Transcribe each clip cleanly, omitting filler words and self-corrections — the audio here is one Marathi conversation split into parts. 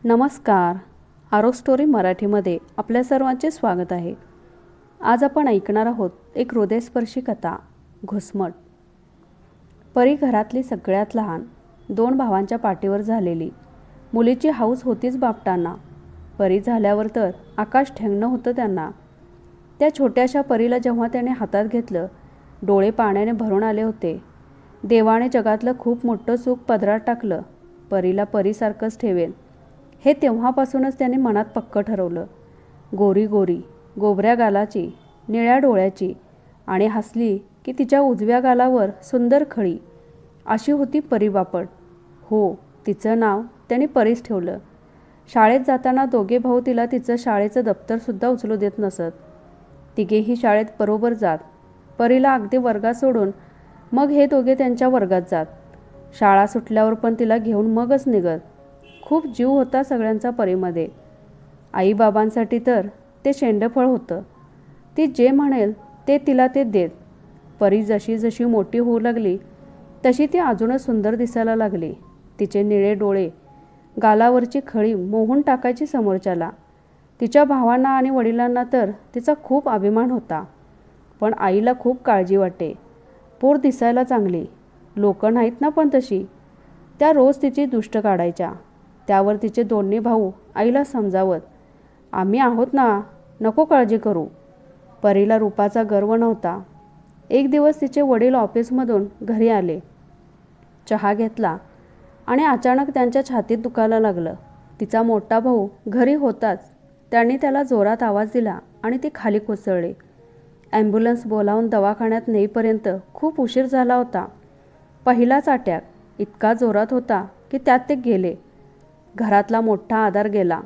नमस्कार. आरो स्टोरी मराठीमध्ये आपल्या सर्वांचे स्वागत आहे. आज आपण ऐकणार आहोत एक हृदयस्पर्शी कथा, घुसमट. परी घरातली सगळ्यात लहान, 2 भावांच्या पाठीवर झालेली. मुलीची हौस होतीच बापटांना. परी झाल्यावर तर आकाश ठेंगणं होतं त्यांना. त्या छोट्याशा परीला जेव्हा त्याने हातात घेतलं, डोळे पाण्याने भरून आले होते. देवाने जगातलं खूप मोठं सुख पदरात टाकलं. परीला परीसारखंच ठेवेन हे तेव्हापासूनच त्याने मनात पक्क ठरवलं. गोरी गोरी, गोबऱ्या गालाची, निळ्या डोळ्याची आणि हसली की तिच्या उजव्या गालावर सुंदर खळी, अशी होती परी बापट. हो, तिचं नाव त्याने परीच ठेवलं. शाळेत जाताना दोघे भाऊ तिला तिचं शाळेचं दप्तरसुद्धा उचलू देत नसत. तिघेही शाळेत बरोबर जात. परीला अगदी वर्गात सोडून मग हे दोघे त्यांच्या वर्गात जात. शाळा सुटल्यावर पण तिला घेऊन मगच निघत. खूप जीव होता सगळ्यांचा परीमध्ये. आईबाबांसाठी तर ते शेंडफळ होतं. ती जे म्हणेल ते तिला ते देत. परी जशी जशी मोठी होऊ लागली तशी ती अजूनच सुंदर दिसायला लागली. तिचे निळे डोळे, गालावरची खळी मोहून टाकायची समोरच्याला. तिच्या भावांना आणि वडिलांना तर तिचा खूप अभिमान होता. पण आईला खूप काळजी वाटे. पोर दिसायला चांगली, लोक नाहीत ना पण तशी. त्या रोज तिची दुष्ट काढायच्या. त्यावर तिचे दोन्ही भाऊ आईला समजावत, आम्ही आहोत ना, नको काळजी करू. परीला रूपाचा गर्व नव्हता. एक दिवस तिचे वडील ऑफिसमधून घरी आले. चहा घेतला आणि अचानक त्यांच्या छातीत दुखायला लागलं. तिचा मोठा भाऊ घरी होताच. त्यांनी त्याला जोरात आवाज दिला आणि ती खाली कोसळली. ॲम्ब्युलन्स बोलावून दवाखान्यात नेईपर्यंत खूप उशीर झाला होता. पहिलाच अटॅक इतका जोरात होता की त्यात ते गेले. घरातला मोठा आधार गेला.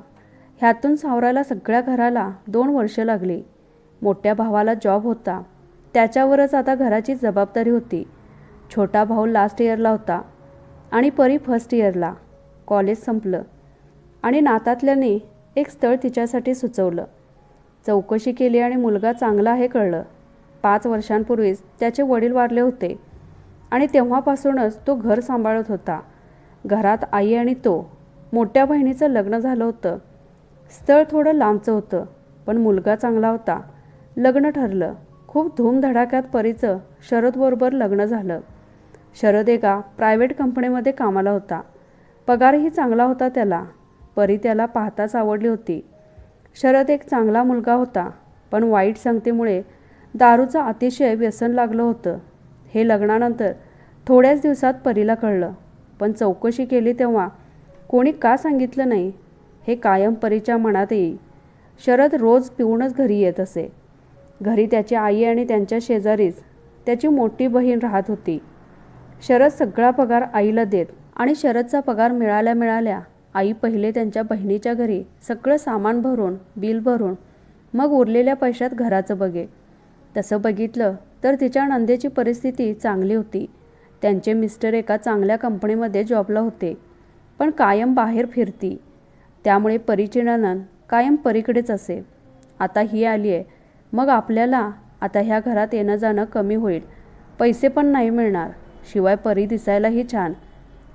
ह्यातून सावरायला सगळ्या घराला 2 वर्षे लागली. मोठ्या भावाला जॉब होता. त्याच्यावरच आता घराची जबाबदारी होती. छोटा भाऊ लास्ट इयरला होता आणि परी फर्स्ट इयरला. कॉलेज संपलं आणि नातातल्याने एक स्थळ तिच्यासाठी सुचवलं. चौकशी केली आणि मुलगा चांगला आहे कळलं. 5 वर्षांपूर्वीच त्याचे वडील वारले होते आणि तेव्हापासूनच तो घर सांभाळत होता. घरात आई आणि तो. मोठ्या बहिणीचं लग्न झालं होतं. स्थळ थोडं लांबचं होतं, पण मुलगा चांगला होता. लग्न ठरलं. खूप धूमधडाक्यात परीचं शरदबरोबर लग्न झालं. शरद एका प्रायव्हेट कंपनीमध्ये कामाला होता. पगारही चांगला होता त्याला. परी त्याला पाहताच आवडली होती. शरद एक चांगला मुलगा होता, पण वाईट संगतीमुळे दारूचं अतिशय व्यसन लागलं होतं. हे लग्नानंतर थोड्याच दिवसात परीला कळलं, पण चौकशी केली तेव्हा कोणी का सांगितलं नाही हे कायम परीच्या मनात येई. शरद रोज पिऊनच घरी येत असे. घरी त्याची आई आणि त्यांच्या शेजारीच त्याची मोठी बहीण राहत होती. शरद सगळा पगार आईला देत आणि शरदचा पगार मिळाल्या आई पहिले त्यांच्या बहिणीच्या घरी सगळं सामान भरून, बिल भरून मग उरलेल्या पैशात घराचं बघे. तसं बघितलं तर तिच्या नंदेची परिस्थिती चांगली होती. त्यांचे मिस्टर एका चांगल्या कंपनीमध्ये जॉबला होते, पण कायम बाहेर फिरती. त्यामुळे परीची नणंद कायम परीकडेच असे. आता ही आली आहे, मग आपल्याला आता ह्या घरात येणं जाणं कमी होईल. पैसे पण नाही मिळणार. शिवाय परी दिसायलाही छान,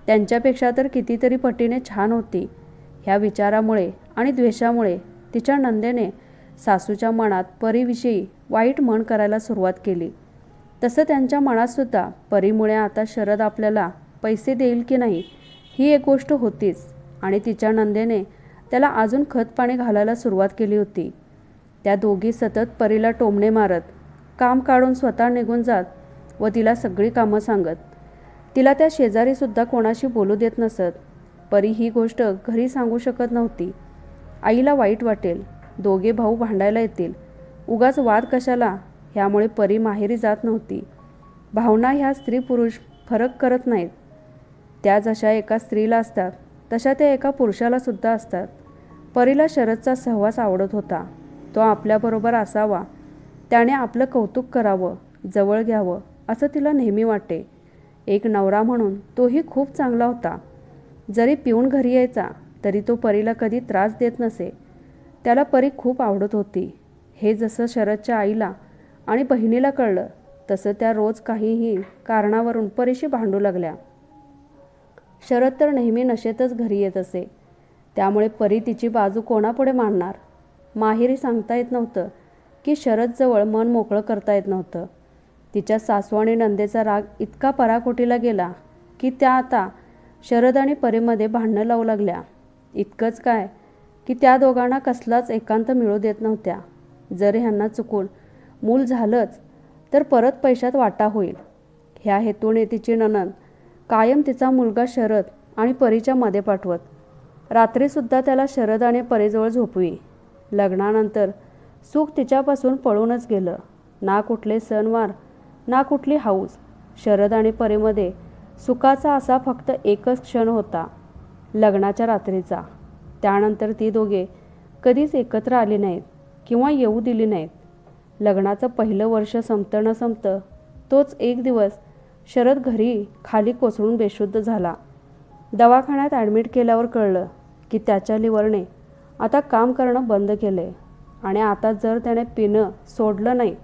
त्यांच्यापेक्षा तर कितीतरी पटीने छान होती. ह्या विचारामुळे आणि द्वेषामुळे तिच्या नंदेने सासूच्या मनात परीविषयी वाईट मन करायला सुरुवात केली. तसं त्यांच्या मनातसुद्धा परीमुळे आता शरद आपल्याला पैसे देईल की नाही ही एक गोष्ट होतीच आणि तिच्या नंदेने त्याला अजून खतपाणी घालायला सुरुवात केली होती. त्या दोघी सतत परीला टोमणे मारत, काम काढून स्वतः निघून जात व तिला सगळी कामं सांगत. तिला त्या शेजारीसुद्धा कोणाशी बोलू देत नसत. परी ही गोष्ट घरी सांगू शकत नव्हती. आईला वाईट वाटेल, दोघे भाऊ भांडायला येतील, उगाच वाद कशाला, ह्यामुळे परी माहेरी जात नव्हती. भावना ह्या स्त्री पुरुष फरक करत नाहीत. त्या जशा एका स्त्रीला असतात तशा त्या एका पुरुषाला सुद्धा असतात. परीला शरदचा सहवास आवडत होता. तो आपल्याबरोबर असावा, त्याने आपलं कौतुक करावं, जवळ घ्यावं असं तिला नेहमी वाटे. एक नवरा म्हणून तोही खूप चांगला होता. जरी पिऊन घरी यायचा तरी तो परीला कधी त्रास देत नसे. त्याला परी खूप आवडत होती. हे जसं शरदच्या आईला आणि बहिणीला कळलं तसं त्या रोज काहीही कारणावरून परीशी भांडू लागल्या. शरद तर नेहमी नशेतच घरी येत असे. त्यामुळे परी तिची बाजू कोणापुढे मांडणार? माहेरी सांगता येत नव्हतं की शरदजवळ मन मोकळं करता येत नव्हतं. तिच्या सासू आणि नंदेचा राग इतका पराकोटीला गेला की त्या आता शरद आणि परीमध्ये भांडणं लावू लागल्या. इतकंच काय की त्या दोघांना कसलाच एकांत मिळू देत नव्हत्या. जर ह्यांना चुकून मूल झालंच तर परत पैशात वाटा होईल ह्या हेतूने तिची नणंद कायम तिचा मुलगा शरद आणि परीच्या मध्ये पाठवत. रात्रीसुद्धा त्याला शरद आणि परीजवळ झोपवी. लग्नानंतर सुख तिच्यापासून पळूनच गेलं. ना कुठले सणवार ना कुठली हौस. शरद आणि परीमध्ये सुखाचा असा फक्त एकच क्षण होता, लग्नाच्या रात्रीचा. त्यानंतर ती दोघे कधीच एकत्र आली नाहीत किंवा येऊ दिली नाहीत. लग्नाचं पहिलं वर्ष संपतं न संपतं तोच एक दिवस शरद घरी खाली कोसळून बेशुद्ध झाला. दवाखान्यात ॲडमिट केल्यावर कळलं की त्याच्या लिव्हरने आता काम करणं बंद केलं आणि आता जर त्याने पिणं सोडलं नाही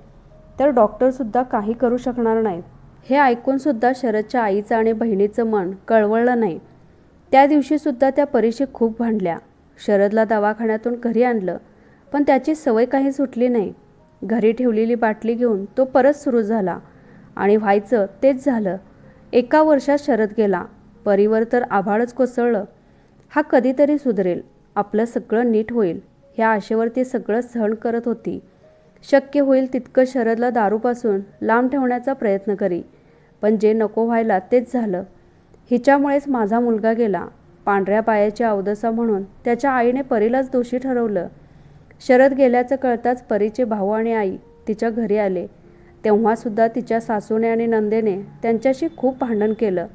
तर डॉक्टरसुद्धा काही करू शकणार नाहीत. हे ऐकूनसुद्धा शरदच्या आईचं आणि बहिणीचं मन कळवळलं नाही. त्या दिवशीसुद्धा त्या परीशी खूप भांडल्या. शरदला दवाखान्यातून घरी आणलं पण त्याची सवय काही सुटली नाही. घरी ठेवलेली बाटली घेऊन तो परत सुरू झाला आणि व्हायचं तेच झालं. 1 वर्षात शरद गेला. परीवर तर आभाळच कोसळलं. हा कधीतरी सुधरेल, आपलं सगळं नीट होईल ह्या आशेवर ती सगळं सहन करत होती. शक्य होईल तितकं शरदला दारूपासून लांब ठेवण्याचा प्रयत्न करी. पण जे नको व्हायला तेच झालं. हिच्यामुळेच माझा मुलगा गेला. पांढऱ्या पायाची अवदसा म्हणून त्याच्या आईने परीलाच दोषी ठरवलं. शरद गेल्याचं कळताच परीचे भाऊ आणि आई तिच्या घरी आले. तेव्हासुद्धा तिच्या सासूने आणि नंदेने त्यांच्याशी खूप भांडण केलं.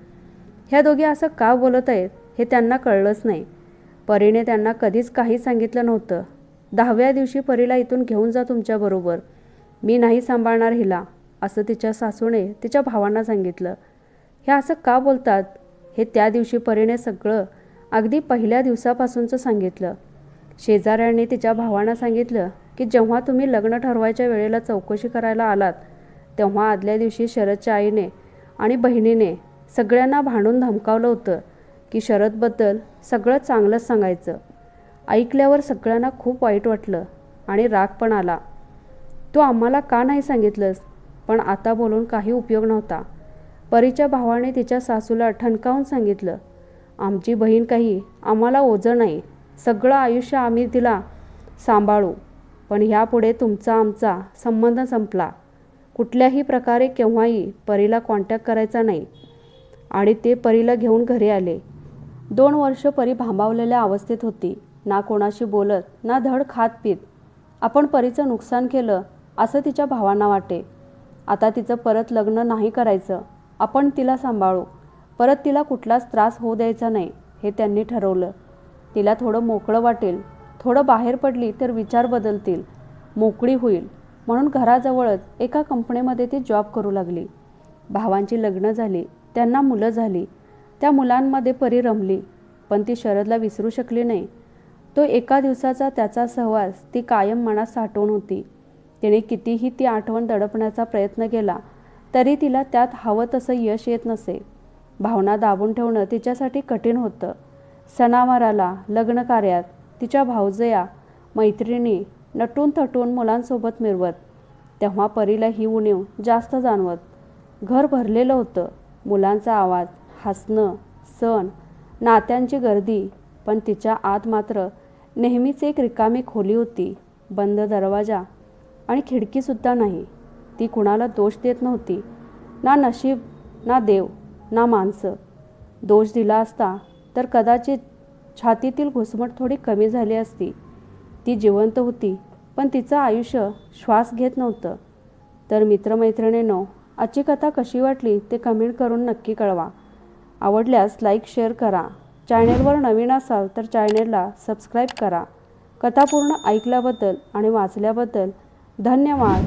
ह्या दोघी असं का बोलत आहेत हे त्यांना कळलंच नाही. परीने त्यांना कधीच काही सांगितलं नव्हतं. 10व्या दिवशी परीला इथून घेऊन जा तुमच्याबरोबर, मी नाही सांभाळणार हिला, असं तिच्या सासूने तिच्या भावांना सांगितलं. हे असं का बोलतात हे त्या दिवशी परीने सगळं अगदी पहिल्या दिवसापासूनचं सांगितलं. शेजाऱ्यांनी तिच्या भावांना सांगितलं की जेव्हा तुम्ही लग्न ठरवायच्या वेळेला चौकशी करायला आलात तेव्हा आदल्या दिवशी शरदच्या आईने आणि बहिणीने सगळ्यांना भांडून धमकावलं होतं की शरदबद्दल सगळं चांगलंच सांगायचं. ऐकल्यावर सगळ्यांना खूप वाईट वाटलं आणि राग पण आला. तू आम्हाला का नाही सांगितलंस? पण आता बोलून काही उपयोग नव्हता. परीच्या भावाने तिच्या सासूला ठणकावून सांगितलं, आमची बहीण काही आम्हाला ओझं नाही, सगळं आयुष्य आम्ही तिला सांभाळू, पण ह्यापुढे तुमचा आमचा संबंध संपला. कुठल्याही प्रकारे केव्हाही परीला कॉन्टॅक्ट करायचा नाही. आणि ते परीला घेऊन घरी आले. 2 वर्ष परी भांबावलेल्या अवस्थेत होती. ना कोणाशी बोलत ना धड खात पीत. आपण परीचं नुकसान केलं असं तिच्या भावांना वाटे. आता तिचं परत लग्न नाही करायचं, आपण तिला सांभाळू, परत तिला कुठलाच त्रास होऊ द्यायचा नाही हे त्यांनी ठरवलं. तिला थोडं मोकळं वाटेल, थोडं बाहेर पडली तर विचार बदलतील, मोकळी होईल म्हणून घराजवळच एका कंपनीमध्ये ती जॉब करू लागली. भावांची लग्न झाली, त्यांना मुलं झाली. त्या मुलांमध्ये परी रमली, पण ती शरदला विसरू शकली नाही. तो एका दिवसाचा त्याचा सहवास ती कायम मनात साठवून होती. तिने कितीही ती आठवण दडपण्याचा प्रयत्न केला तरी तिला त्यात हवं तसं यश येत नसे. भावना दाबून ठेवणं तिच्यासाठी कठीण होतं. सणावाराला, लग्न कार्यात तिच्या भावजया, मैत्रिणी नटून थटून मुलांसोबत मिरवत. तेव्हा परीला ही उणीव जास्त जाणवत. घर भरलेलं होतं, मुलांचा आवाज, हसणं, सण, नात्यांची गर्दी, पण तिच्या आत मात्र नेहमीच एक रिकामी खोली होती. बंद दरवाजा आणि खिडकीसुद्धा नाही. ती कुणाला दोष देत नव्हती, ना नशीब, ना देव, ना माणसं. दोष दिला असता तर कदाचित छातीतील घुसमट थोडी कमी झाली असती. ती जिवंत होती, पण तिचं आयुष्य श्वास घेत नव्हतं. तर मित्रमैत्रिणींनो, आजची कथा कशी वाटली ते कमेंट करून नक्की कळवा. आवडल्यास लाईक शेअर करा. चॅनेलवर नवीन असाल तर चॅनेलला सबस्क्राईब करा. कथा पूर्ण ऐकल्याबद्दल आणि वाचल्याबद्दल धन्यवाद.